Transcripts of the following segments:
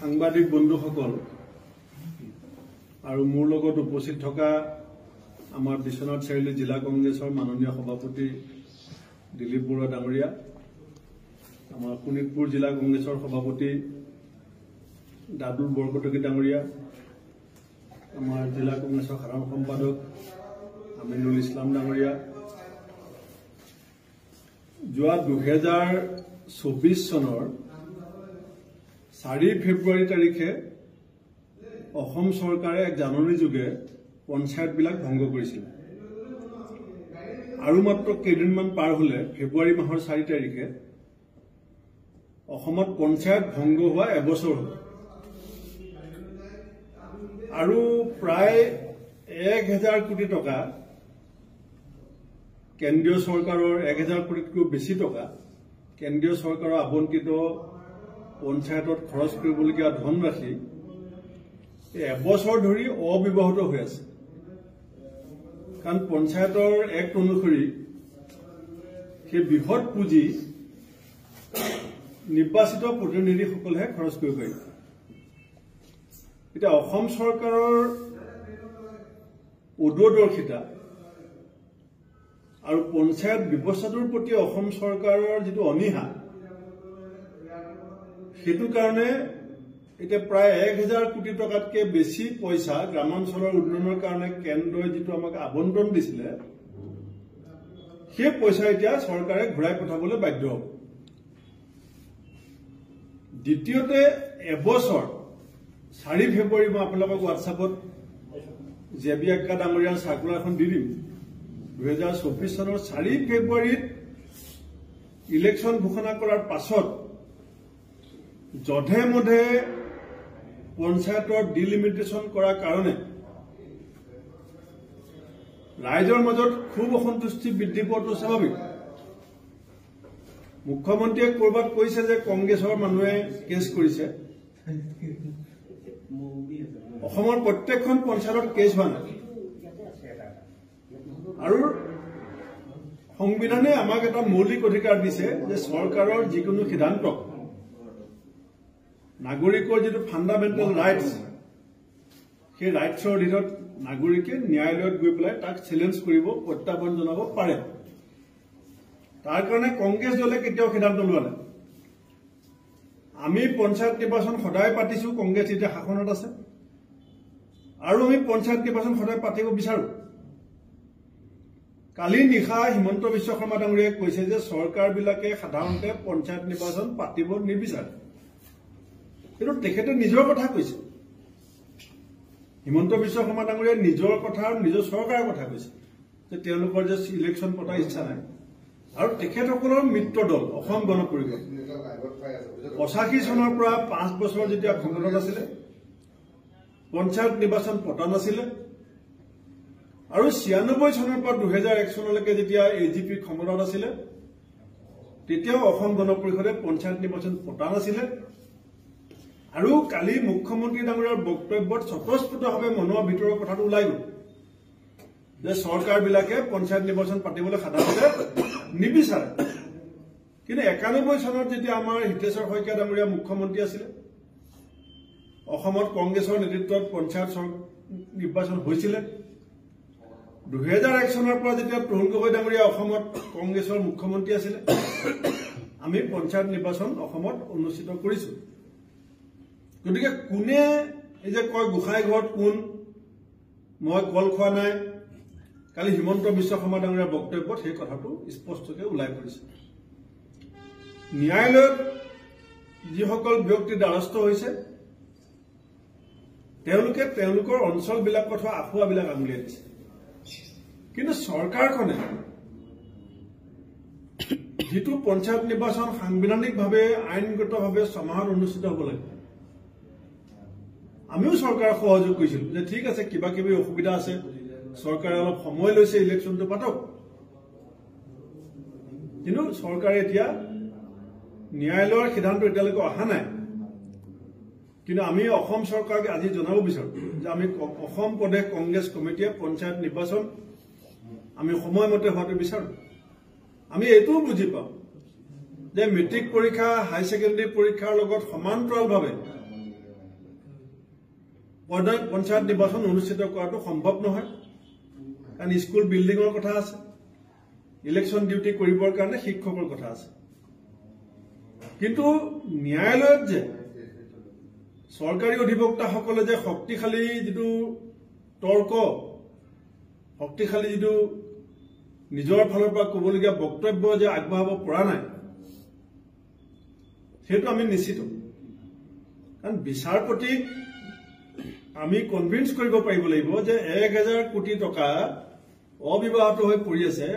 সাংবাদিক বন্ধুসকল আৰু মোৰ লগত উপস্থিত থকা আমাৰ বিশ্বনাথ চাৰিআলি জিলা কংগ্ৰেছৰ মাননীয় সভাপতি দিলীপ বৰুৱা ডাঙৰীয়া, আমাৰ শোণিতপুৰ জিলা কংগ্ৰেছৰ সভাপতি দাদুল বৰকটকী ডাঙৰীয়া, আমাৰ জিলা কংগ্ৰেছৰ সাধাৰণ সম্পাদক আমিনুল ইছলাম ডাঙৰীয়া, যোৱা 2024 চনৰ 4 ফেব্ৰুৱাৰী তাৰিখে অসম চৰকাৰে এক জাননী যোগে পঞ্চায়তবিলাক ভংগ কৰিছিল আৰু মাত্ৰ কেইদিনমান পাৰ হলে ফেব্ৰুৱাৰী মাহৰ 4 তাৰিখে অসমত পঞ্চায়ত ভংগ হোৱা এবছৰ হ'ল আৰু প্ৰায় 1000 কোটি টকা কেন্দ্ৰীয় চৰকাৰৰ 1000 কোটিতকৈ বেছি টকা কেন্দ্ৰীয় চৰকাৰৰ আবণ্টিত পঞ্চায়তত খৰচ কৰিবলগীয়া ধনৰাশি এবছৰ ধৰি অব্যৱহৃত হৈ আছে। কাৰণ পঞ্চায়তৰ এক্ট অনুসৰি সেই বৃহৎ পুঁজি নিৰ্বাচিত প্ৰতিনিধিসকলেহে খৰচ কৰিব পাৰিব। এতিয়া অসম চৰকাৰৰ উদূৰদৰ্শিতা আৰু পঞ্চায়ত ব্যৱস্থাটোৰ প্ৰতি অসম চৰকাৰৰ যিটো অনীহা, সেইটো কাৰণে এতিয়া প্ৰায় 1000 কোটি টকাতকে বেছি পইচা গ্ৰামাঞ্চলৰ উন্নয়নৰ কাৰণে কেন্দ্ৰই যিটো আমাক আবণ্টন দিছিলে, সেই পইচা এতিয়া চৰকাৰে ঘূৰাই পঠাবলৈ বাধ্য হ'ব। দ্বিতীয়তে এবছৰ 4 ফেব্ৰুৱাৰী মই আপোনালোকক হোৱাটছআপত জেবি আক্কা ডাঙৰীয়াৰ চাৰ্কুলাৰ এখন দি দিম। 2024 চনৰ 4 ফেব্ৰুৱাৰীত ইলেকশ্যন ঘোষণা কৰাৰ পাছত যধে মধে পঞ্চায়তৰ ডিলিমিটেশ্যন কৰাৰ কাৰণে ৰাইজৰ মাজত খুব অসন্তুষ্টি বৃদ্ধি পোৱাটো স্বাভাৱিক। মুখ্যমন্ত্ৰীয়ে ক'ৰবাত কৈছে যে কংগ্ৰেছৰ মানুহে কেছ কৰিছে। অসমৰ প্ৰত্যেকখন পঞ্চায়তত কেছ হোৱা নাই আৰু সংবিধানে আমাক এটা মৌলিক অধিকাৰ দিছে যে চৰকাৰৰ যিকোনো সিদ্ধান্ত নাগৰিকৰ যিটো ফাণ্ডামেণ্টেল ৰাইটছ, সেই ৰাইটছৰ অধীনত নাগৰিকে ন্যায়ালয়ত গৈ পেলাই তাক চেলেঞ্জ কৰিব, প্ৰত্যাহ্বান জনাব পাৰে। তাৰ কাৰণে কংগ্ৰেছ দলে কেতিয়াও সিদ্ধান্ত লোৱা নাই। আমি পঞ্চায়ত নিৰ্বাচন সদায় পাতিছো, কংগ্ৰেছ এতিয়া শাসনত আছে আৰু আমি পঞ্চায়ত নিৰ্বাচন সদায় পাতিব বিচাৰো। কালি নিশা হিমন্ত বিশ্ব শৰ্মা ডাঙৰীয়াই কৈছে যে চৰকাৰবিলাকে সাধাৰণতে পঞ্চায়ত নিৰ্বাচন পাতিব নিবিচাৰে। কিন্তু তেখেতে নিজৰ কথা কৈছে। হিমন্ত বিশ্ব শৰ্মা ডাঙৰীয়াই নিজৰ কথা আৰু নিজৰ চৰকাৰৰ কথা কৈছে যে তেওঁলোকৰ যে ইলেকশ্যন পতাৰ ইচ্ছা নাই। আৰু তেখেতসকলৰ মিত্ৰ দল অসম গণ পৰিষদ 85 চনৰ পৰা 5 বছৰ যেতিয়া ক্ষমতাত আছিলে, পঞ্চায়ত নিৰ্বাচন পতা নাছিলে আৰু 96 চনৰ পৰা 2001 চনলৈকে যেতিয়া এজিপি ক্ষমতাত আছিলে, তেতিয়াও অসম গণ পৰিষদে পঞ্চায়ত নিৰ্বাচন পতা নাছিলে। আৰু কালি মুখ্যমন্ত্ৰী ডাঙৰীয়াৰ বক্তব্যত স্বতঃস্ফূৰ্তভাৱে মনৰ ভিতৰৰ কথাটো ওলাই গ'ল যে চৰকাৰবিলাকে পঞ্চায়ত নিৰ্বাচন পাতিবলৈ সাধাৰণতে নিবিচাৰে। কিন্তু 91 চনত যেতিয়া আমাৰ হিতেশ্বৰ শইকীয়া ডাঙৰীয়া মুখ্যমন্ত্ৰী আছিলে, অসমত কংগ্ৰেছৰ নেতৃত্বত পঞ্চায়ত নিৰ্বাচন হৈছিলে। 2001 চনৰ পৰা যেতিয়া তৰুণ গগৈ ডাঙৰীয়া অসমত কংগ্ৰেছৰ মুখ্যমন্ত্ৰী আছিলে, আমি পঞ্চায়ত নিৰ্বাচন অসমত অনুষ্ঠিত কৰিছো। গতিকে কোনে এই যে কয় গোসাঁই ঘৰত কোন, মই কল খোৱা নাই, কালি হিমন্ত বিশ্ব শৰ্মা ডাঙৰীয়াৰ বক্তব্যত সেই কথাটো স্পষ্টকৈ ওলাই পৰিছে। ন্যায়ালয়ত যিসকল ব্যক্তি দ্বাৰস্থ হৈছে, তেওঁলোকে তেওঁলোকৰ অঞ্চলবিলাকত হোৱা আঁসুৱাবিলাক আঙুলিয়াই দিছে। কিন্তু চৰকাৰখনে যিটো পঞ্চায়ত নিৰ্বাচন সাংবিধানিকভাৱে আইনগতভাৱে ছমাহত অনুষ্ঠিত হ'ব লাগে, আমিও চৰকাৰক সহযোগ কৰিছিলো যে ঠিক আছে, কিবা কিবি অসুবিধা আছে, চৰকাৰে অলপ সময় লৈছে, ইলেকশ্যনটো পাতক। কিন্তু চৰকাৰে এতিয়া ন্যায়ালয়ৰ সিদ্ধান্ত এতিয়ালৈকে অহা নাই। কিন্তু আমি অসম চৰকাৰক আজি জনাব বিচাৰো যে আমি অসম প্ৰদেশ কংগ্ৰেছ কমিটিয়ে পঞ্চায়ত নিৰ্বাচন আমি সময়মতে হোৱাটো বিচাৰো। আমি এইটোও বুজি পাওঁ যে মেট্ৰিক পৰীক্ষা, হাই ছেকেণ্ডাৰী পৰীক্ষাৰ লগত সমান্তৰালভাৱে পঞ্চায়ত নিৰ্বাচন অনুষ্ঠিত কৰাটো সম্ভৱ নহয় কাৰণ স্কুল বিল্ডিঙৰ কথা আছে ইলেকশ্যন ডিউটি কৰিবৰ কাৰণে শিক্ষকৰ কথা আছে কিন্তু ন্যায়ালয়ত যে চৰকাৰী অধিবক্তাসকলে যে শক্তিশালী যিটো তৰ্ক শক্তিশালী যিটো নিজৰ ফালৰ পৰা ক'বলগীয়া বক্তব্য যে আগবঢ়াব পৰা নাই সেইটো আমি নিশ্চিত কাৰণ বিচাৰপতিক আমি কনভিন্স কৰিব পাৰিব লাগিব যে 1000 কোটি টকা অবিবাহিত হৈ পৰি আছে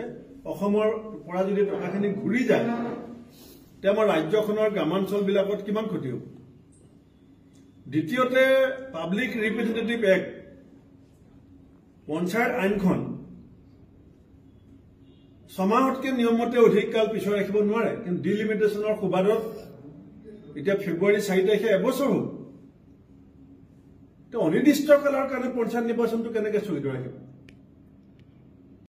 অসমৰ পৰা যদি টকাখিনি ঘূৰি যায় তে আমাৰ ৰাজ্যখনৰ গ্ৰামাঞ্চলবিলাকত কিমান ক্ষতি হ'ব দ্বিতীয়তে পাব্লিক ৰিপ্ৰেজেন্টেটিভ এক্ট পঞ্চায়ত আইনখন সমাহতকে নিয়মমতে অধিক কাল পিছৰ ৰাখিব নোৱাৰে কিন্তু ডিলিমিটেশনৰ সুবাদত এতিয়া ফেব্ৰুৱাৰী 4 তাৰিখে এবছৰ হ'ল তো অনিৰ্দিষ্ট কালৰ কাৰণে পঞ্চায়ত নিৰ্বাচনটো কেনেকৈ চলিত ৰাখিব